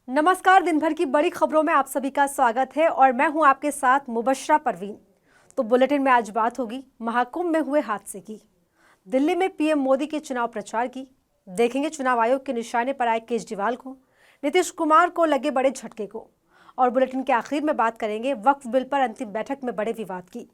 नमस्कार। दिन भर की बड़ी खबरों में आप सभी का स्वागत है और मैं हूं आपके साथ मुबश्शरा परवीन। तो बुलेटिन में आज बात होगी महाकुंभ में हुए हादसे की, दिल्ली में पीएम मोदी के चुनाव प्रचार की, देखेंगे चुनाव आयोग के निशाने पर आए केजरीवाल को, नीतीश कुमार को लगे बड़े झटके को, और बुलेटिन के आखिर में बात करेंगे वक्फ बिल पर अंतिम बैठक में बड़े विवाद की।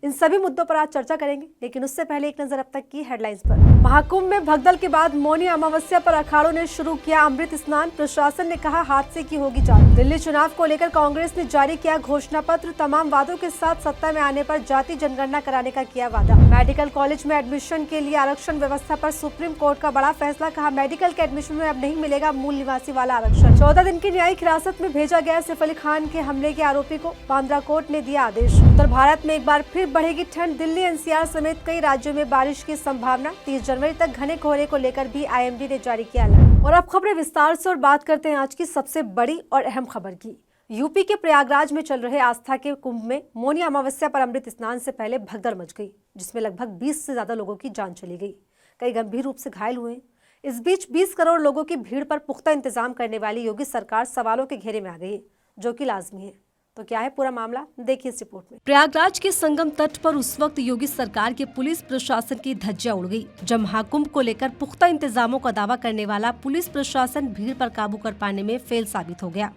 इन सभी मुद्दों पर आज चर्चा करेंगे, लेकिन उससे पहले एक नजर अब तक की हेडलाइंस पर। महाकुंभ में भगदड़ के बाद मौनी अमावस्या पर अखाड़ों ने शुरू किया अमृत स्नान, प्रशासन ने कहा हादसे की होगी जांच। दिल्ली चुनाव को लेकर कांग्रेस ने जारी किया घोषणा पत्र, तमाम वादों के साथ सत्ता में आने पर जाति जनगणना कराने का किया वादा। मेडिकल कॉलेज में एडमिशन के लिए आरक्षण व्यवस्था पर सुप्रीम कोर्ट का बड़ा फैसला, कहा मेडिकल के एडमिशन में अब नहीं मिलेगा मूल निवासी वाला आरक्षण। 14 दिन की न्यायिक हिरासत में भेजा गया सैफ अली खान के हमले के आरोपी को, बांद्रा कोर्ट ने दिया आदेश। उत्तर भारत में एक बार फिर बढ़ेगी ठंड, दिल्ली एनसीआर समेत कई राज्यों में बारिश की संभावना। 30 जनवरी तक घने कोहरे को लेकर भी आईएमडी ने जारी किया अलर्ट। और अब खबरें विस्तार से और बात करते हैं आज की सबसे बड़ी और अहम खबर की। यूपी के प्रयागराज में चल रहे आस्था के कुंभ में मौनी अमावस्या पर अमृत स्नान से पहले भगदड़ मच गई, जिसमें लगभग 20 से ज्यादा लोगों की जान चली गई, कई गंभीर रूप से घायल हुए। इस बीच 20 करोड़ लोगों की भीड़ पर पुख्ता इंतजाम करने वाली योगी सरकार सवालों के घेरे में आ गई, जो कि लाजमी है। तो क्या है पूरा मामला, देखिए इस रिपोर्ट में। प्रयागराज के संगम तट पर उस वक्त योगी सरकार के पुलिस प्रशासन की धज्जियां उड़ गई, जब महाकुंभ को लेकर पुख्ता इंतजामों का दावा करने वाला पुलिस प्रशासन भीड़ पर काबू कर पाने में फेल साबित हो गया।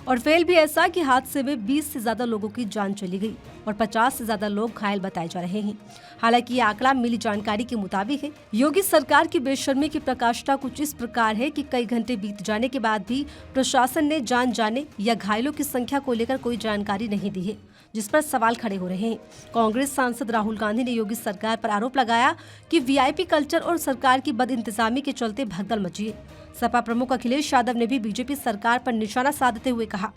और फेल भी ऐसा कि हादसे में 20 से ज्यादा लोगों की जान चली गई और 50 से ज्यादा लोग घायल बताए जा रहे हैं। हालांकि ये आंकड़ा मिली जानकारी के मुताबिक है। योगी सरकार की बेशर्मी की प्रकाष्ठा कुछ इस प्रकार है कि कई घंटे बीत जाने के बाद भी प्रशासन ने जान जाने या घायलों की संख्या को लेकर कोई जानकारी नहीं दी है, जिस पर सवाल खड़े हो रहे हैं। कांग्रेस सांसद राहुल गांधी ने योगी सरकार पर आरोप लगाया कि वीआईपी कल्चर और सरकार की बदइंतजामी के चलते भगदड़ मची है। सपा प्रमुख अखिलेश यादव ने भी बीजेपी सरकार पर निशाना साधते हुए कहा,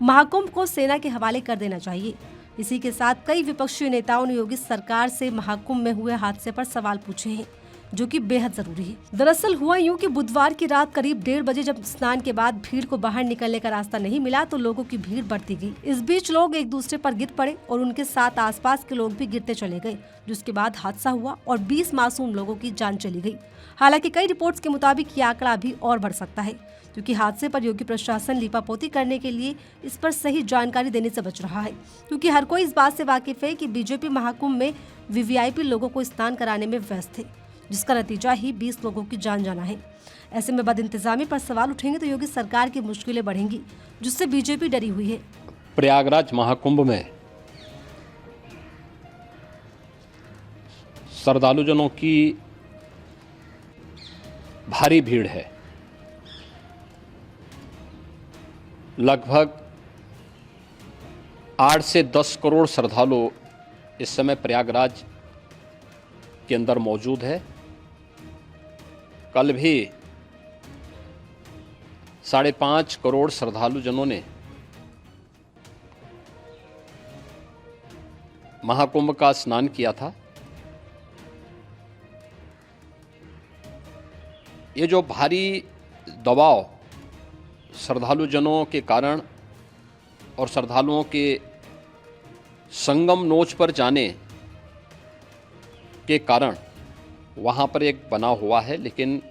महाकुंभ को सेना के हवाले कर देना चाहिए। इसी के साथ कई विपक्षी नेताओं ने योगी सरकार से महाकुंभ में हुए हादसे पर सवाल पूछे हैं, जो कि बेहद जरूरी है। दरअसल हुआ यूं कि बुधवार की रात करीब 1:30 बजे जब स्नान के बाद भीड़ को बाहर निकलने का रास्ता नहीं मिला तो लोगों की भीड़ बढ़ती गई। इस बीच लोग एक दूसरे पर गिर पड़े और उनके साथ आसपास के लोग भी गिरते चले गए, जिसके बाद हादसा हुआ और 20 मासूम लोगों की जान चली गई। हालांकि कई रिपोर्ट्स के मुताबिक ये आंकड़ा अभी और बढ़ सकता है, क्योंकि हादसे पर योगी प्रशासन लीपापोती करने के लिए इस पर सही जानकारी देने से बच रहा है, क्योंकि हर कोई इस बात से वाकिफ है कि बीजेपी महाकुंभ में वीवीआईपी लोगों को स्नान कराने में व्यस्त है, जिसका नतीजा ही 20 लोगों की जान जाना है। ऐसे में बदइंतजामी पर सवाल उठेंगे तो योगी सरकार की मुश्किलें बढ़ेंगी, जिससे बीजेपी डरी हुई है। प्रयागराज महाकुंभ में श्रद्धालुजनों की भारी भीड़ है। लगभग 8 से 10 करोड़ श्रद्धालु इस समय प्रयागराज के अंदर मौजूद है। कल भी 5.5 करोड़ श्रद्धालुजनों ने महाकुंभ का स्नान किया था। ये जो भारी दबाव श्रद्धालुजनों के कारण और श्रद्धालुओं के संगम नोच पर जाने के कारण वहां पर एक बना हुआ है। लेकिन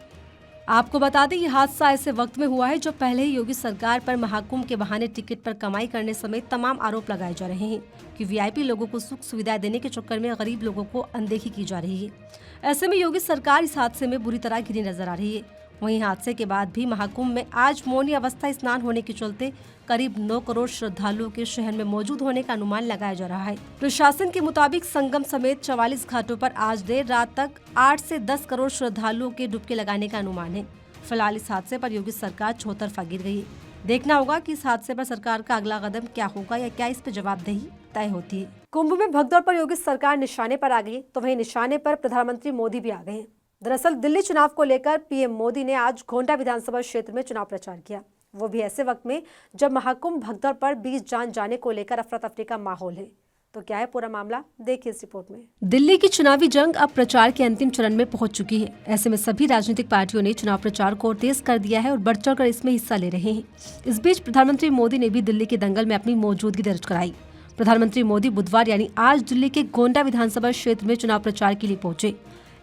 आपको बता दें, ये हादसा ऐसे वक्त में हुआ है जो पहले ही योगी सरकार पर महाकुंभ के बहाने टिकट पर कमाई करने समेत तमाम आरोप लगाए जा रहे हैं कि वीआईपी लोगों को सुख सुविधाएं देने के चक्कर में गरीब लोगों को अनदेखी की जा रही है। ऐसे में योगी सरकार इस हादसे में बुरी तरह घिरी नजर आ रही है। वहीं हादसे के बाद भी महाकुंभ में आज मौनी अवस्था स्नान होने के चलते करीब 9 करोड़ श्रद्धालुओं के शहर में मौजूद होने का अनुमान लगाया जा रहा है। प्रशासन के मुताबिक संगम समेत 44 घाटों पर आज देर रात तक 8 से 10 करोड़ श्रद्धालुओं के डुबकी लगाने का अनुमान है। फिलहाल इस हादसे पर योगी सरकार चौतरफा गिर गई है। देखना होगा कि इस हादसे पर सरकार का अगला कदम क्या होगा या क्या इस पर जवाबदेही तय होती है। कुंभ में भगदड़ पर योगी सरकार निशाने पर आ गई, तो वहीं निशाने पर प्रधानमंत्री मोदी भी आ गए हैं। दरअसल दिल्ली चुनाव को लेकर पीएम मोदी ने आज गोंडा विधानसभा क्षेत्र में चुनाव प्रचार किया, वो भी ऐसे वक्त में जब महाकुंभ भगदड़ पर 20 जान जाने को लेकर अफरा तफरी का माहौल है। तो क्या है पूरा मामला, देखिए इस रिपोर्ट में। दिल्ली की चुनावी जंग अब प्रचार के अंतिम चरण में पहुंच चुकी है। ऐसे में सभी राजनीतिक पार्टियों ने चुनाव प्रचार को तेज कर दिया है और बढ़ चढ़कर इसमें हिस्सा ले रहे हैं। इस बीच प्रधानमंत्री मोदी ने भी दिल्ली के दंगल में अपनी मौजूदगी दर्ज कराई। प्रधानमंत्री मोदी बुधवार यानी आज दिल्ली के गोंडा विधानसभा क्षेत्र में चुनाव प्रचार के लिए पहुंचे।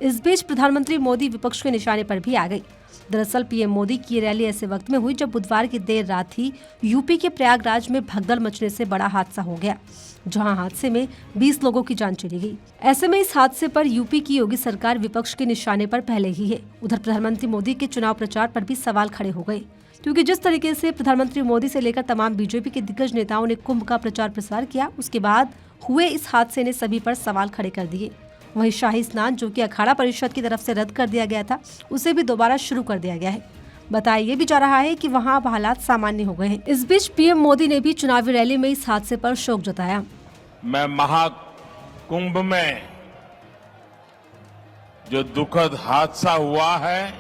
इस बीच प्रधानमंत्री मोदी विपक्ष के निशाने पर भी आ गई। दरअसल पीएम मोदी की रैली ऐसे वक्त में हुई जब बुधवार की देर रात ही यूपी के प्रयागराज में भगदड़ मचने से बड़ा हादसा हो गया, जहां हादसे में 20 लोगों की जान चली गई। ऐसे में इस हादसे पर यूपी की योगी सरकार विपक्ष के निशाने पर पहले ही है। उधर प्रधानमंत्री मोदी के चुनाव प्रचार पर भी सवाल खड़े हो गए, क्योंकि जिस तरीके से प्रधानमंत्री मोदी से लेकर तमाम बीजेपी के दिग्गज नेताओं ने कुंभ का प्रचार प्रसार किया, उसके बाद हुए इस हादसे ने सभी पर सवाल खड़े कर दिए। वहीं शाही स्नान, जो कि अखाड़ा परिषद की तरफ से रद्द कर दिया गया था, उसे भी दोबारा शुरू कर दिया गया है। बताया ये भी जा रहा है कि वहां अब हालात सामान्य हो गए हैं। इस बीच पीएम मोदी ने भी चुनावी रैली में इस हादसे पर शोक जताया। मैं महाकुंभ में जो दुखद हादसा हुआ है,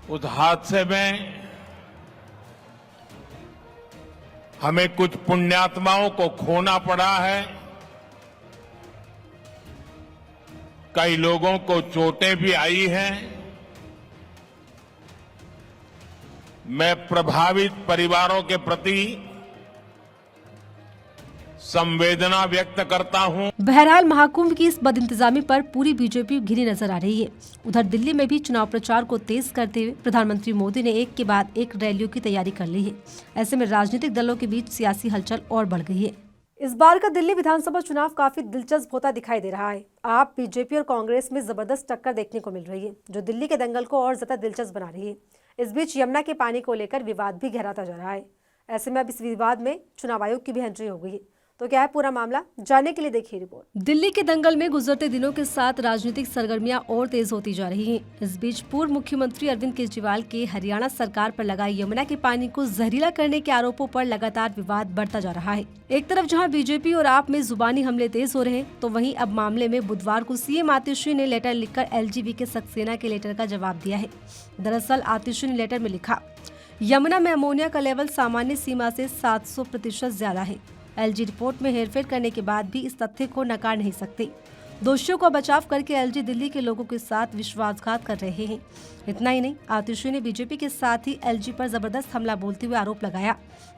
उस हादसे में हमें कुछ पुण्यात्माओं को खोना पड़ा है। कई लोगों को चोटें भी आई हैं। मैं प्रभावित परिवारों के प्रति संवेदना व्यक्त करता हूं। बहरहाल महाकुंभ की इस बदइंतजामी पर पूरी बीजेपी घिरी नजर आ रही है। उधर दिल्ली में भी चुनाव प्रचार को तेज करते हुए प्रधानमंत्री मोदी ने एक के बाद एक रैलियों की तैयारी कर ली है। ऐसे में राजनीतिक दलों के बीच सियासी हलचल और बढ़ गई है। इस बार का दिल्ली विधानसभा चुनाव काफी दिलचस्प होता दिखाई दे रहा है। आप बीजेपी और कांग्रेस में जबरदस्त टक्कर देखने को मिल रही है, जो दिल्ली के दंगल को और ज्यादा दिलचस्प बना रही है। इस बीच यमुना के पानी को लेकर विवाद भी गहराता जा रहा है। ऐसे में अब इस विवाद में चुनाव आयोग की भी एंट्री हो गई है। तो क्या है पूरा मामला, जानने के लिए देखिए रिपोर्ट। दिल्ली के दंगल में गुजरते दिनों के साथ राजनीतिक सरगर्मियां और तेज होती जा रही हैं। इस बीच पूर्व मुख्यमंत्री अरविंद केजरीवाल के हरियाणा सरकार पर लगाए यमुना के पानी को जहरीला करने के आरोपों पर लगातार विवाद बढ़ता जा रहा है। एक तरफ जहां बीजेपी और आप में जुबानी हमले तेज हो रहे हैं, तो वहीं अब मामले में बुधवार को सीएम आतिशी ने लेटर लिखकर एलजीबी के सक्सेना के लेटर का जवाब दिया है। दरअसल आतिशी ने लेटर में लिखा, यमुना में अमोनिया का लेवल सामान्य सीमा से 700% ज्यादा है। एलजी रिपोर्ट में हेरफेर करने के बाद भी इस तथ्य को नकार नहीं सकते। दोषियों का बचाव करके एलजी दिल्ली के लोगों के साथ विश्वासघात कर रहे हैं। इतना ही नहीं, आतिशी ने बीजेपी के साथ ही एलजी पर जबरदस्त हमला बोलते हुए आरोप लगाया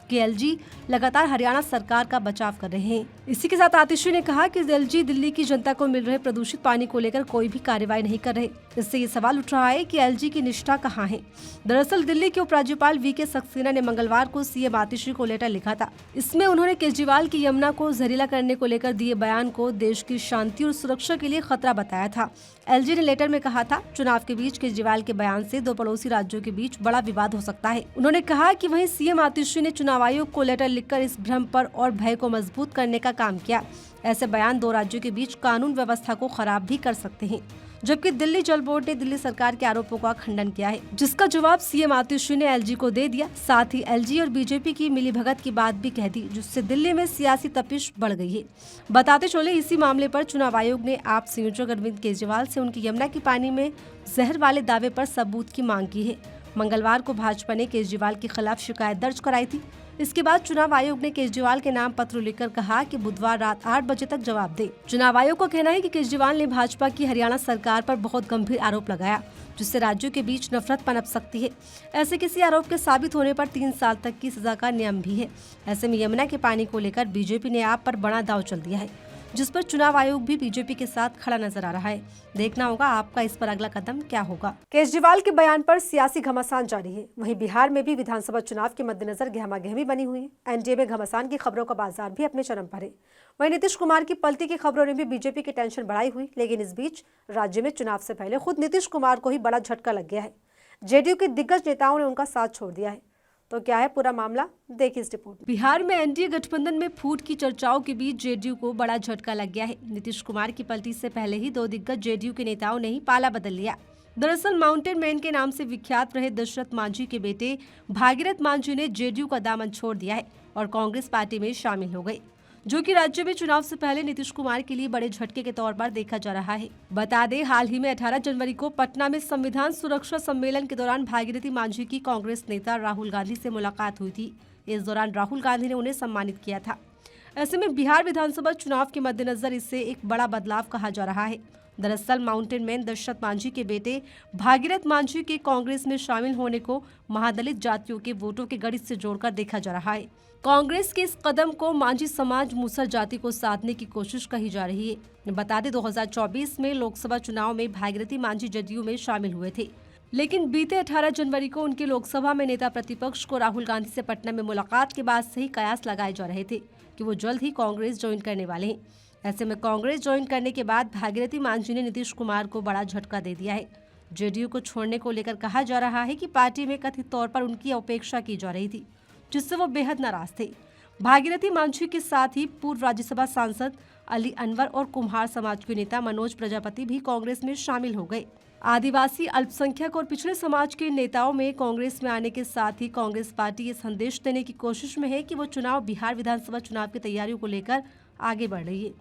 कि एलजी लगातार हरियाणा सरकार का बचाव कर रहे हैं। इसी के साथ आतिशी ने कहा कि एलजी दिल्ली की जनता को मिल रहे प्रदूषित पानी को लेकर कोई भी कार्रवाई नहीं कर रहे। इससे ये सवाल उठ रहा है कि एलजी की निष्ठा कहाँ है। दरअसल दिल्ली के उपराज्यपाल वीके सक्सेना ने मंगलवार को सीएम आतिशी को लेटर लिखा था। इसमें उन्होंने केजरीवाल की यमुना को जहरीला करने को लेकर दिए बयान को देश की शांति और सुरक्षा के लिए खतरा बताया था। एलजी ने लेटर में कहा था, चुनाव के बीच केजरीवाल के बयान से दो पड़ोसी राज्यों के बीच बड़ा विवाद हो सकता है। उन्होंने कहा कि वहीं सीएम आतिशी ने चुनाव आयोग को लेटर लिखकर इस भ्रम पर और भय को मजबूत करने का काम किया। ऐसे बयान दो राज्यों के बीच कानून व्यवस्था को खराब भी कर सकते हैं। जबकि दिल्ली जल बोर्ड ने दिल्ली सरकार के आरोपों का खंडन किया है, जिसका जवाब सीएम आतिशी ने एलजी को दे दिया। साथ ही एलजी और बीजेपी की मिलीभगत की बात भी कह दी, जिससे दिल्ली में सियासी तपिश बढ़ गई है। बताते चले, इसी मामले पर चुनाव आयोग ने आप संयोजक अरविंद केजरीवाल से उनकी यमुना के पानी में जहर वाले दावे पर सबूत की मांग की है। मंगलवार को भाजपा ने केजरीवाल के खिलाफ शिकायत दर्ज कराई थी। इसके बाद चुनाव आयोग ने केजरीवाल के नाम पत्र लिखकर कहा कि बुधवार रात 8 बजे तक जवाब दे। चुनाव आयोग का कहना है कि केजरीवाल ने भाजपा की हरियाणा सरकार पर बहुत गंभीर आरोप लगाया, जिससे राज्यों के बीच नफरत पनप सकती है। ऐसे किसी आरोप के साबित होने पर 3 साल तक की सजा का नियम भी है। ऐसे में यमुना के पानी को लेकर बीजेपी ने आप पर बड़ा दांव चल दिया है, जिस पर चुनाव आयोग भी बीजेपी के साथ खड़ा नजर आ रहा है। देखना होगा आपका इस पर अगला कदम क्या होगा। केजरीवाल के बयान पर सियासी घमासान जारी है। वहीं बिहार में भी विधानसभा चुनाव के मद्देनजर गहमागहमी बनी हुई है। एनडीए में घमासान की खबरों का बाजार भी अपने चरम पर है। वहीं नीतीश कुमार की पलटी की खबरों ने भी बीजेपी की टेंशन बढ़ाई हुई। लेकिन इस बीच राज्य में चुनाव से पहले खुद नीतीश कुमार को ही बड़ा झटका लग गया है। जेडीयू के दिग्गज नेताओं ने उनका साथ छोड़ दिया है। तो क्या है पूरा मामला, देखिए इस रिपोर्ट में। बिहार में एनडीए गठबंधन में फूट की चर्चाओं के बीच जेडीयू को बड़ा झटका लग गया है। नीतीश कुमार की पलटी से पहले ही दो दिग्गज जेडीयू के नेताओं ने ही पाला बदल लिया। दरअसल माउंटेन मैन के नाम से विख्यात रहे दशरथ मांझी के बेटे भागीरथ मांझी ने जेडीयू का दामन छोड़ दिया है और कांग्रेस पार्टी में शामिल हो गए, जो कि राज्य में चुनाव से पहले नीतीश कुमार के लिए बड़े झटके के तौर पर देखा जा रहा है। बता दें, हाल ही में 18 जनवरी को पटना में संविधान सुरक्षा सम्मेलन के दौरान भागीरथी मांझी की कांग्रेस नेता राहुल गांधी से मुलाकात हुई थी। इस दौरान राहुल गांधी ने उन्हें सम्मानित किया था। ऐसे में बिहार विधानसभा चुनाव के मद्देनजर इसे एक बड़ा बदलाव कहा जा रहा है। दरअसल माउंटेन मैन दशरथ मांझी के बेटे भागीरथ मांझी के कांग्रेस में शामिल होने को महादलित जातियों के वोटों के गणित से जोड़कर देखा जा रहा है। कांग्रेस के इस कदम को मांझी समाज मूसर जाति को साधने की कोशिश कही जा रही है। बता दें 2024 में लोकसभा चुनाव में भागीरथी मांझी जदयू में शामिल हुए थे, लेकिन बीते 18 जनवरी को उनके लोकसभा में नेता प्रतिपक्ष को राहुल गांधी से पटना में मुलाकात के बाद से ही कयास लगाए जा रहे थे कि वो जल्द ही कांग्रेस ज्वाइन करने वाले हैं। ऐसे में कांग्रेस ज्वाइन करने के बाद भागीरथी मांझी ने नीतीश कुमार को बड़ा झटका दे दिया है। जेडीयू को छोड़ने को लेकर कहा जा रहा है कि पार्टी में कथित तौर पर उनकी अपेक्षा की जा रही थी, जिससे वो बेहद नाराज थे। भागीरथी मांझी के साथ ही पूर्व राज्यसभा सांसद अली अनवर और कुम्हार समाज के नेता मनोज प्रजापति भी कांग्रेस में शामिल हो गए। आदिवासी, अल्पसंख्यक और पिछड़े समाज के नेताओं में कांग्रेस में आने के साथ ही कांग्रेस पार्टी ये संदेश देने की कोशिश में है कि वो बिहार विधानसभा चुनाव की तैयारियों को लेकर आगे बढ़ रही है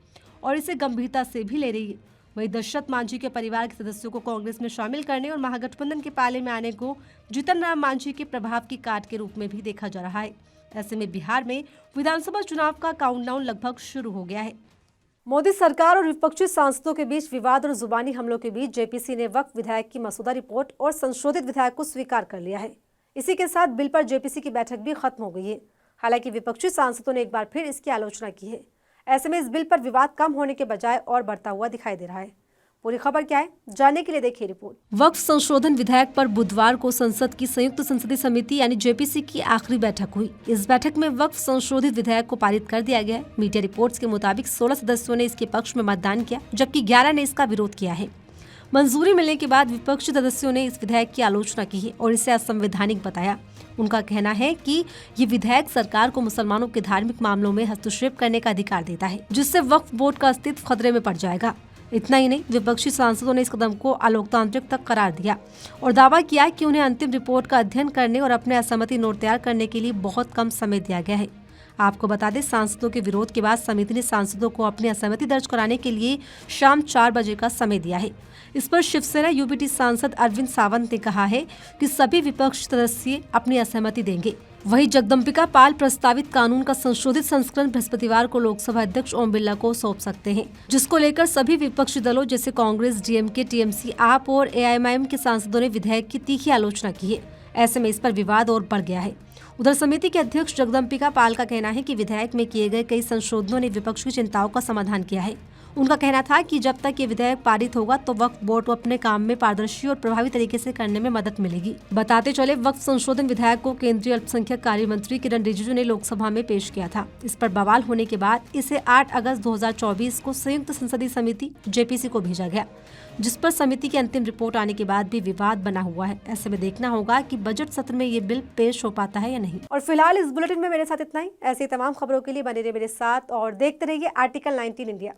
और इसे गंभीरता से भी ले रही है। वहीं दशरथ मांझी के परिवार के सदस्यों को कांग्रेस में शामिल करने और महागठबंधन के पाले में आने को जीतन राम मांझी के प्रभाव की काट के रूप में भी देखा जा रहा है। ऐसे में बिहार में विधानसभा चुनाव का काउंटडाउन लगभग शुरू हो गया है। मोदी सरकार और विपक्षी सांसदों के बीच विवाद और जुबानी हमलों के बीच जेपीसी ने वक्फ विधेयक की मसौदा रिपोर्ट और संशोधित विधेयक को स्वीकार कर लिया है। इसी के साथ बिल पर जेपीसी की बैठक भी खत्म हो गई है। हालांकि विपक्षी सांसदों ने एक बार फिर इसकी आलोचना की है। ऐसे में इस बिल पर विवाद कम होने के बजाय और बढ़ता हुआ दिखाई दे रहा है। पूरी खबर क्या है, जानने के लिए देखिए रिपोर्ट। वक्फ संशोधन विधेयक पर बुधवार को संसद की संयुक्त संसदीय समिति यानी जेपीसी की आखिरी बैठक हुई। इस बैठक में वक्फ संशोधित विधेयक को पारित कर दिया गया है। मीडिया रिपोर्ट्स के मुताबिक 16 सदस्यों ने इसके पक्ष में मतदान किया, जबकि 11 ने इसका विरोध किया है। मंजूरी मिलने के बाद विपक्षी सदस्यों ने इस विधेयक की आलोचना की है और इसे असंवैधानिक बताया। उनका कहना है कि ये विधेयक सरकार को मुसलमानों के धार्मिक मामलों में हस्तक्षेप करने का अधिकार देता है, जिससे वक्फ बोर्ड का अस्तित्व खतरे में पड़ जाएगा। इतना ही नहीं, विपक्षी सांसदों ने इस कदम को अलोकतांत्रिक तक करार दिया और दावा किया कि उन्हें अंतिम रिपोर्ट का अध्ययन करने और अपने असहमति नोट तैयार करने के लिए बहुत कम समय दिया गया है। आपको बता दें, सांसदों के विरोध के बाद समिति ने सांसदों को अपनी असहमति दर्ज कराने के लिए शाम 4 बजे का समय दिया है। इस पर शिवसेना यूबीटी सांसद अरविंद सावंत ने कहा है कि सभी विपक्षी सदस्य अपनी असहमति देंगे। वहीं जगदम्बिका पाल प्रस्तावित कानून का संशोधित संस्करण बृहस्पतिवार को लोकसभा अध्यक्ष ओम बिरला को सौंप सकते हैं, जिसको लेकर सभी विपक्षी दलों जैसे कांग्रेस, डीएमके, टीएमसी, आप और एआईएमआईएम के सांसदों ने विधेयक की तीखी आलोचना की है। ऐसे में इस पर विवाद और बढ़ गया है। उधर समिति के अध्यक्ष जगदम्बिका पाल का कहना है कि विधेयक में किए गए कई संशोधनों ने विपक्ष की चिंताओं का समाधान किया है। उनका कहना था कि जब तक ये विधेयक पारित होगा तो वक्फ बोर्ड को अपने काम में पारदर्शी और प्रभावी तरीके से करने में मदद मिलेगी। बताते चले, वक्फ संशोधन विधेयक को केंद्रीय अल्पसंख्यक कार्य मंत्री किरण रिजिजू ने लोकसभा में पेश किया था। इस पर बवाल होने के बाद इसे 8 अगस्त 2024 को संयुक्त संसदीय समिति जेपीसी को भेजा गया, जिस पर समिति की अंतिम रिपोर्ट आने के बाद भी विवाद बना हुआ है। ऐसे में देखना होगा कि बजट सत्र में ये बिल पेश हो पाता है या नहीं। और फिलहाल इस बुलेटिन में मेरे साथ इतना ही। ऐसी तमाम खबरों के लिए बने रहिए मेरे साथ और देखते रहिए आर्टिकल 19 इंडिया।